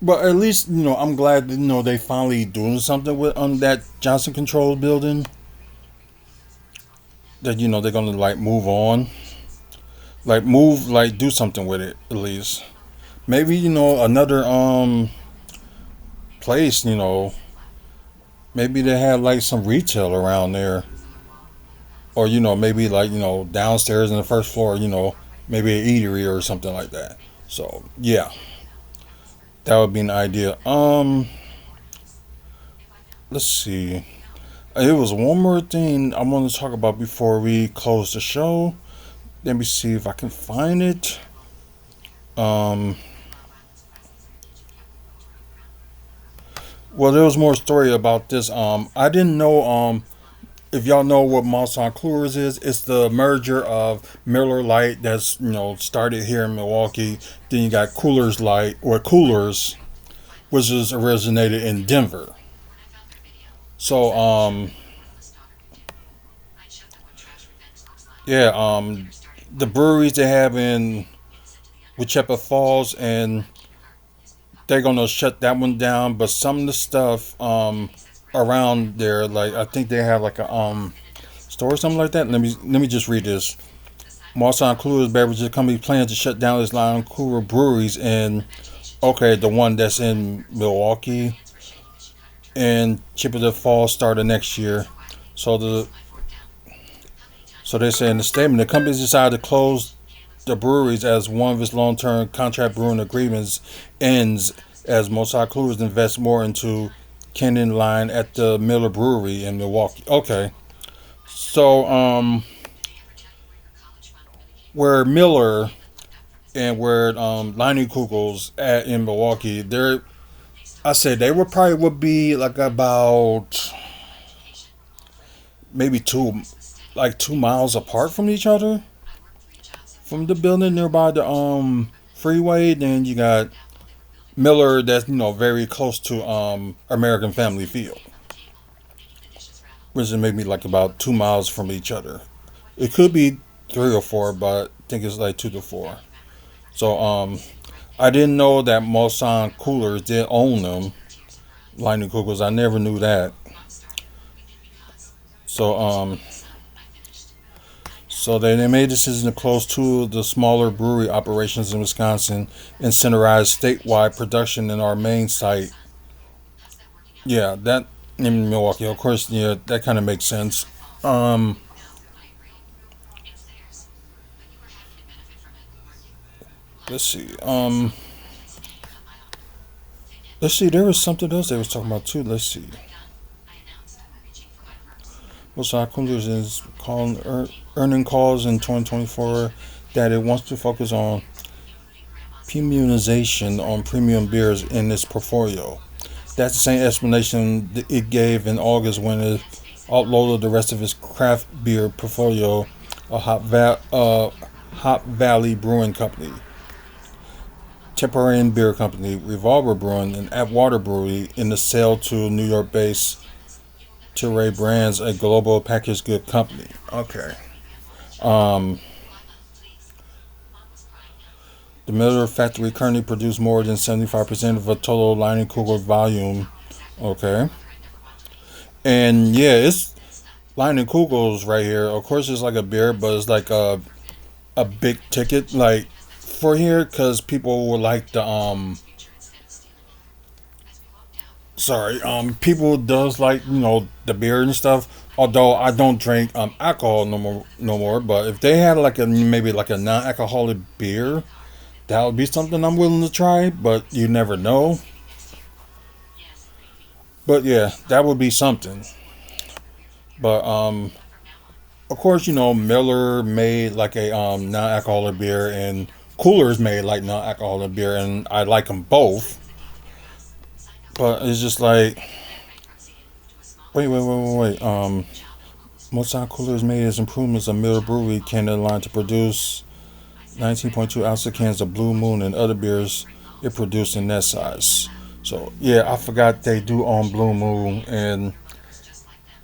But at least I'm glad that, they finally doing something with that Johnson Controls building. That they're gonna like move on, like move like do something with it at least. Maybe another place. Maybe they have like some retail around there, or maybe like downstairs in the first floor. Maybe an eatery or something like that. So yeah, that would be an idea. Let's see. It was one more thing I want to talk about before we close the show. Let me see if I can find it. Um, well, there was more story about this. I didn't know. If y'all know what Monson Coolers is, it's the merger of Miller Lite that's started here in Milwaukee. Then you got Coolers Light or Coolers, which is originated in Denver. So yeah, the breweries they have in Wichita Falls, and they're gonna shut that one down. But some of the stuff around there, like I think they have like a store or something like that. Let me just read this. Marsan Coolers Beverages Company plans to shut down its line of cooler breweries in okay, the one that's in Milwaukee and Chippendale Falls started next year. So they say in the statement the company's decided to close the breweries as one of its long-term contract brewing agreements ends as Mosai Coolers invest more into Canyon line at the Miller Brewery in Milwaukee. Okay, so where Miller and where Lining Kugels at in Milwaukee, I said they would probably would be like about maybe like 2 miles apart from each other. From the building nearby the freeway, then you got Miller that's very close to American Family Field, which is maybe like about 2 miles from each other. It could be 3 or 4, but I think it's like 2 to 4. So I didn't know that Mosan Coolers did own them, Lightning Cougars. I never knew that. So so they made a decision to close two of the smaller brewery operations in Wisconsin and centralize statewide production in our main site. Yeah, that in Milwaukee. Of course, yeah, that kind of makes sense. Um, let's see. Let's see. There was something else they was talking about too. Let's see. Most Cougars is calling earning calls in 2024 that it wants to focus on premiumization on premium beers in its portfolio. That's the same explanation it gave in August when it outloaded the rest of its craft beer portfolio, a Hop Valley Brewing Company, Temporian Beer Company, Revolver Brewing, and Atwater Brewery in the sale to New York-based Tilray Brands, a global packaged good company. Okay. Um, the Miller factory currently produces more than 75% of a total Lining Kugel volume. Okay. And yeah, it's Lining Kugel's right here. Of course, it's like a beer, but it's like a big ticket like for here because people would like the people does like the beer and stuff. Although I don't drink alcohol no more. But if they had like a maybe like a non-alcoholic beer, that would be something I'm willing to try. But you never know. But yeah, that would be something. But of course Miller made like a non-alcoholic beer and Coolers made like non-alcoholic beer, and I like them both. But it's just like wait. Most Coolers made its improvements. A Miller Brewery Canada line to produce 19.2 ounce cans of Blue Moon and other beers it produced in that size. So yeah, I forgot they do own Blue Moon, and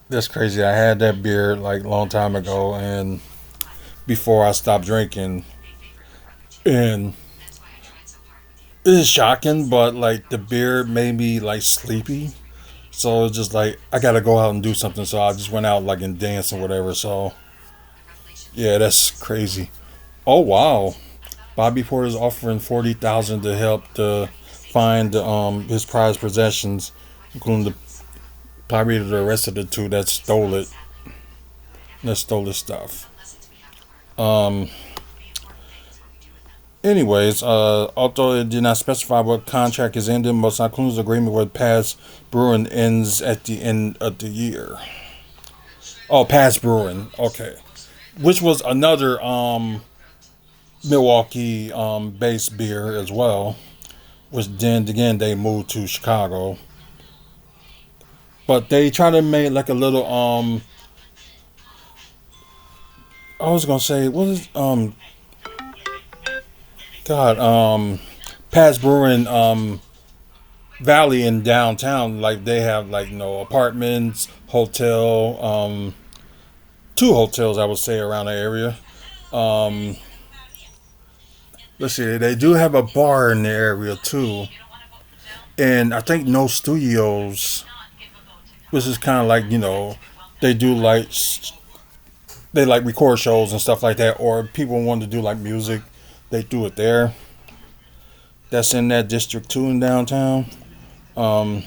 that's crazy. I had that beer like a long time ago, and before I stopped drinking, and it is shocking, but like the beer made me like sleepy. So it's just like I gotta go out and do something. So I just went out like and dance or whatever. So yeah, that's crazy. Oh wow, Bobby Porter's offering 40,000 to help to find his prized possessions, including probably the rest of the two that stole it. That stole his stuff. Um. Anyways, although it did not specify what contract is ending, most Cyclones agreement with Paz Brewing ends at the end of the year. Oh, Paz Brewing, okay, which was another Milwaukee based beer as well. Which then again they moved to Chicago, but they try to make like a little I was gonna say what is God Paz Brewing Valley in downtown, like they have like apartments, hotel, two hotels I would say around the area. Um, let's see, they do have a bar in the area too, and I think no studios, which is kind of like they do like they like record shows and stuff like that, or people want to do like music, they do it there. That's in that district too in downtown. Um,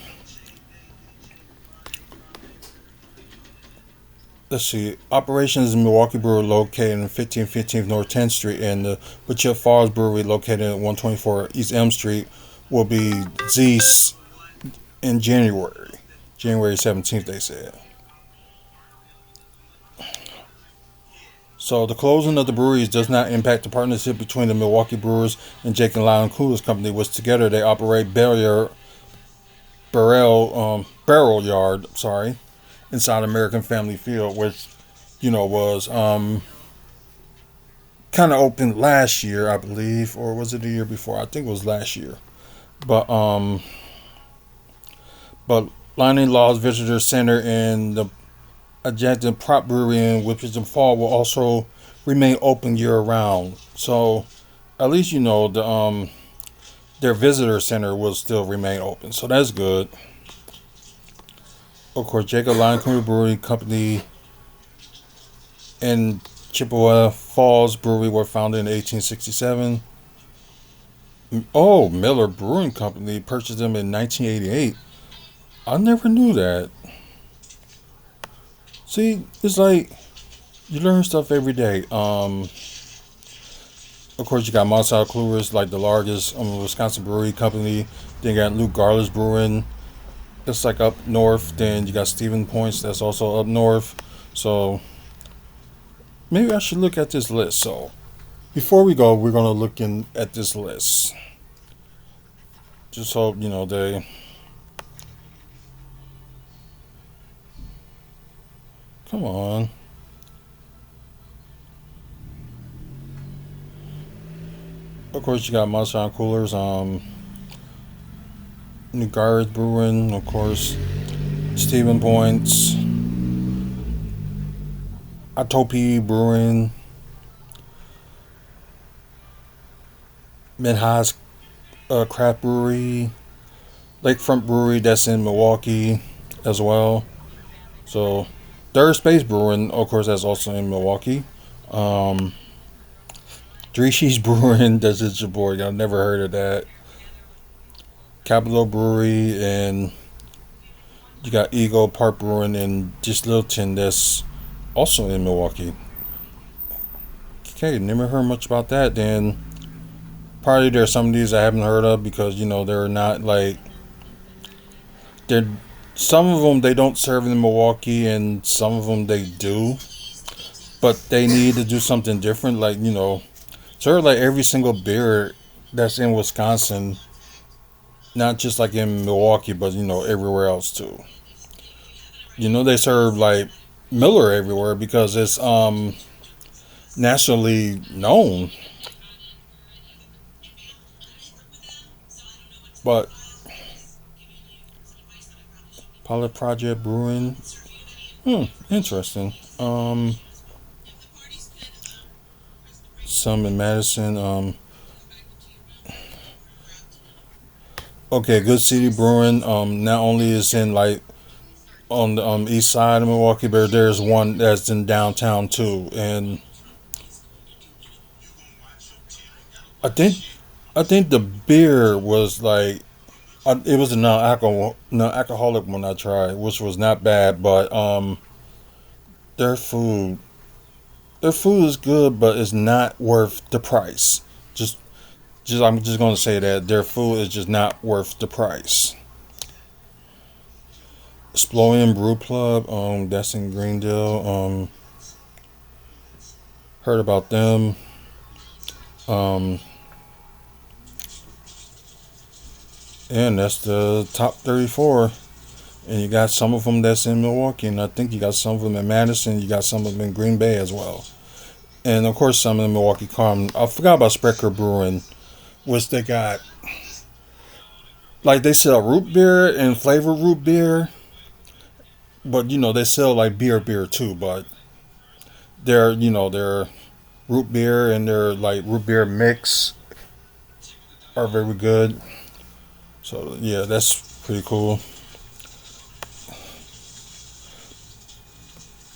let's see. Operations in Milwaukee Brewery located in 1515 North 10th Street and the Butcher Falls Brewery located at 124 East Elm Street will be ceased in January. January 17th, they said. So the closing of the breweries does not impact the partnership between the Milwaukee Brewers and Jake and Lion Coolers Company, which together they operate Barrier Barrel Yard, sorry, inside American Family Field, which was kind of opened last year, I believe, or was it the year before? I think it was last year. But Lining Law's Visitor Center and the adjacent Prop Brewery in Whittington Fall will also remain open year round. So at least their visitor center will still remain open. So that's good. Of course, Jacob Line Brewery Company and Chippewa Falls Brewery were founded in 1867. Oh, Miller Brewing Company purchased them in 1988. I never knew that. See, it's like you learn stuff every day. Of course, you got Monsanto Coolers, like the largest Wisconsin brewery company. Then you got Luke Garler's Brewing. That's like up north. Then you got Stephen Points. That's also up north. So maybe I should look at this list. So before we go, we're gonna look at this list. Just hope they. Come on. Of course, you got Monsanto Coolers, New Garage Brewing, of course, Stephen Points, Atopi Brewing, Manhattan Craft Brewery, Lakefront Brewery, that's in Milwaukee as well. So, Third Space Brewing, of course, that's also in Milwaukee. Three Sheets Brewing, that's just your boy. I've never heard of that. Capitol Brewery, and you got Eagle Park Brewing in just Littleton, that's also in Milwaukee. Okay, never heard much about that. Then probably there's some of these I haven't heard of because they're not like they're. Some of them they don't serve in Milwaukee, and some of them they do, but they need to do something different. Like serve like every single beer that's in Wisconsin, not just like in Milwaukee, but everywhere else too. They serve like Miller everywhere because it's nationally known. But Pilot Project Brewing, interesting. Some in Madison. Okay, Good City Brewing. Not only is in like on the east side of Milwaukee, but there's one that's in downtown too. And I think the beer was like it was a non-alcoholic one I tried, which was not bad. But their food is good, but it's not worth the price. I'm just gonna say that their food is just not worth the price. Exploding Brew Club, that's in Greendale. Heard about them. And that's the top 34. And you got some of them that's in Milwaukee, and I think you got some of them in Madison. You got some of them in Green Bay as well. And of course, some in Milwaukee. I forgot about Sprecher Brewing, which they got. Like they sell root beer and flavored root beer, but they sell like beer too. But their root beer and their like root beer mix are very good. So yeah, that's pretty cool.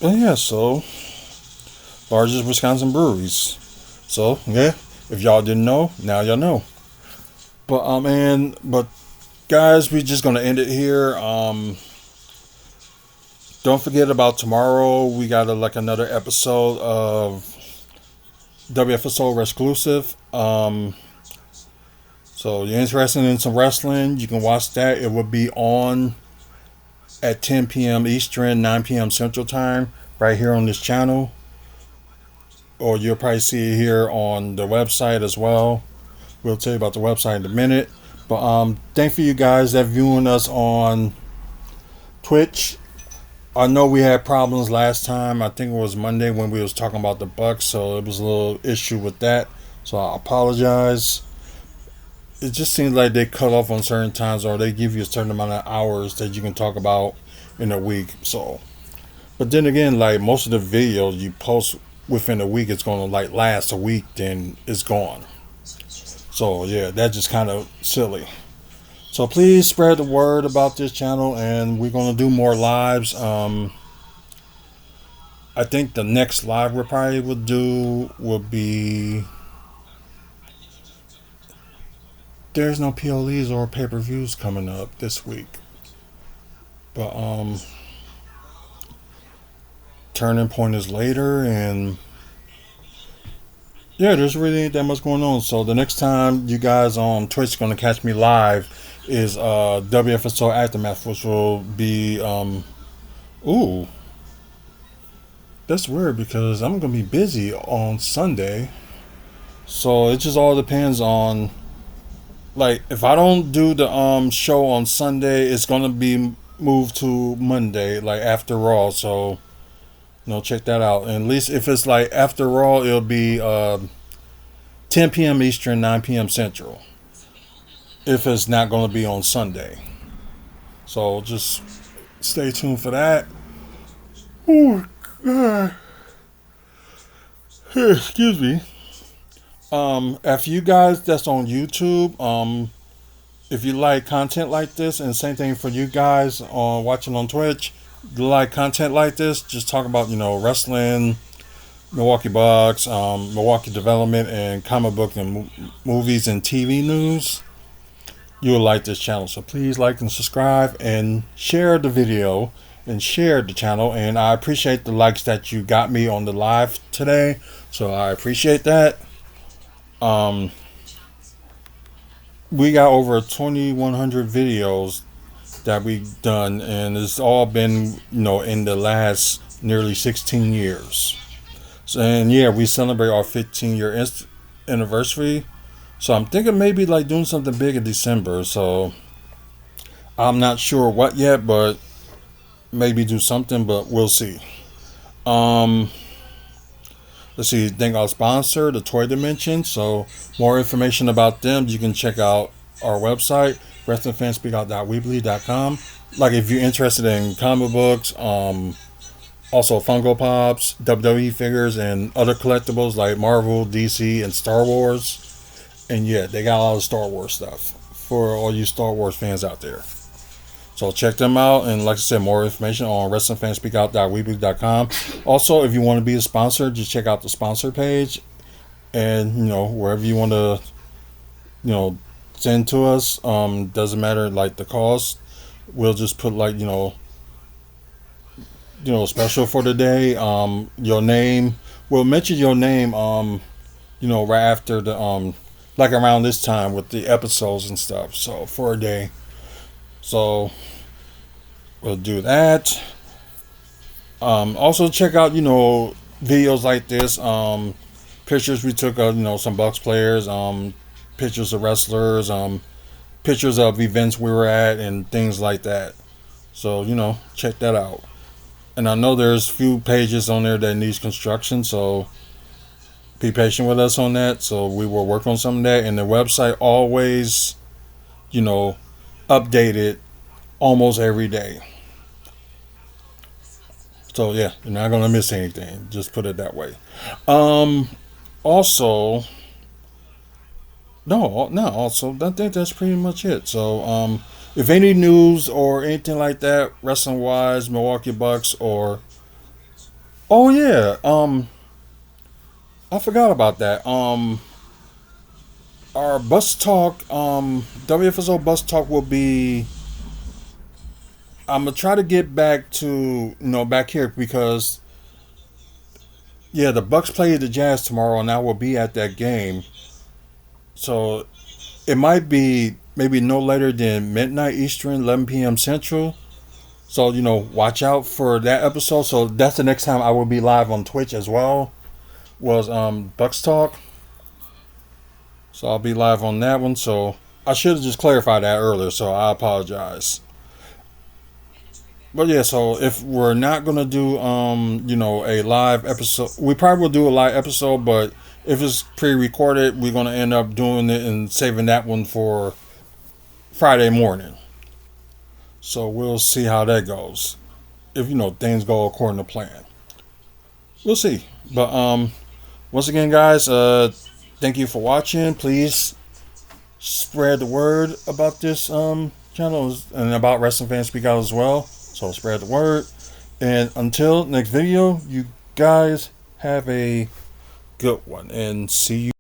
But yeah, so largest Wisconsin breweries. So yeah, if y'all didn't know, now y'all know. But guys, we're just gonna end it here. Don't forget about tomorrow. We got like another episode of WFSO exclusive. So you're interested in some wrestling, you can watch that. It will be on at 10 p.m. Eastern, 9 p.m. Central Time, right here on this channel. Or you'll probably see it here on the website as well. We'll tell you about the website in a minute. But thank for you guys that viewing us on Twitch. I know we had problems last time. I think it was Monday when we was talking about the Bucks, so it was a little issue with that. So I apologize. It just seems like they cut off on certain times, or they give you a certain amount of hours that you can talk about in a week. So, but then again, like most of the videos you post within a week, it's gonna like last a week, then it's gone. So yeah, that's just kind of silly. So please spread the word about this channel, and we're gonna do more lives. I think the next live we probably would do will be. There's no PLEs or pay-per-views coming up this week, but Turning Point is later, and yeah, there's really ain't that much going on. So the next time you guys on Twitch gonna catch me live is WFSO Aftermath, which will be ooh, that's weird because I'm gonna be busy on Sunday. So it just all depends on, like, if I don't do the show on Sunday, it's gonna be moved to Monday, like after Raw. So check that out. And at least if it's like after Raw, it'll be 10 p.m. Eastern, 9 p.m. Central. If it's not going to be on Sunday. So just stay tuned for that. Oh, God. Excuse me. After you guys that's on YouTube, if you like content like this, and same thing for you guys watching on Twitch, you like content like this, just talk about, wrestling, Milwaukee Bucks, Milwaukee Development, and comic book and movies and TV news, you'll like this channel. So please like and subscribe and share the video and share the channel. And I appreciate the likes that you got me on the live today. So I appreciate that. We got over 2,100 videos that we've done, and it's all been, in the last nearly 16 years. So, and yeah, we celebrate our 15-year anniversary. So I'm thinking maybe like doing something big in December. So I'm not sure what yet, but maybe do something, but we'll see. Let's see, thank our sponsor, the Toy Dimension. So more information about them, you can check out our website, wrestlingfanspeakout.weebly.com. Like if you're interested in comic books, also Funko Pops, WWE figures, and other collectibles like Marvel, DC, and Star Wars. And yeah, they got a lot of Star Wars stuff for all you Star Wars fans out there. So check them out, and like I said, more information on wrestlingfanspeakout.weebly.com. Also, if you want to be a sponsor, just check out the sponsor page, and wherever you want to, send to us. Doesn't matter like the cost. We'll just put like special for the day. Your name. We'll mention your name. Right after the like around this time with the episodes and stuff. So for a day. So we'll do that. Also check out, videos like this. Pictures we took of, some Bucks players, pictures of wrestlers, pictures of events we were at, and things like that. So, check that out. And I know there's few pages on there that needs construction, so be patient with us on that. So we will work on some of that. And the website always, updated almost every day. So yeah, you're not gonna miss anything. Just put it that way. Also, also I think that's pretty much it. So if any news or anything like that, wrestling wise, Milwaukee Bucks, or I forgot about that. Our bus talk, WFSO bus talk will be. I'm gonna try to get back to back here because the Bucks play the Jazz tomorrow, and I will be at that game. So it might be maybe no later than midnight Eastern, 11 p.m. Central. So watch out for that episode. So that's the next time I will be live on Twitch as well. Was Bucks talk. So I'll be live on that one. So I should have just clarified that earlier, so I apologize. But yeah, so if we're not gonna do a live episode, we probably will do a live episode. But if it's pre-recorded, we're gonna end up doing it and saving that one for Friday morning. So we'll see how that goes. If things go according to plan, we'll see. But once again, guys, thank you for watching. Please spread the word about this channel and about Wrestling Fans Speak Out as well. So spread the word. And until next video, you guys have a good one and see you.